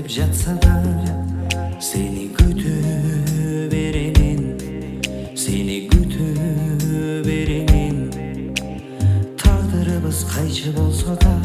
Sevip жатса да seni күтүп беремин, seni күтүп беремин. Тағдырыбыз қайшы болса да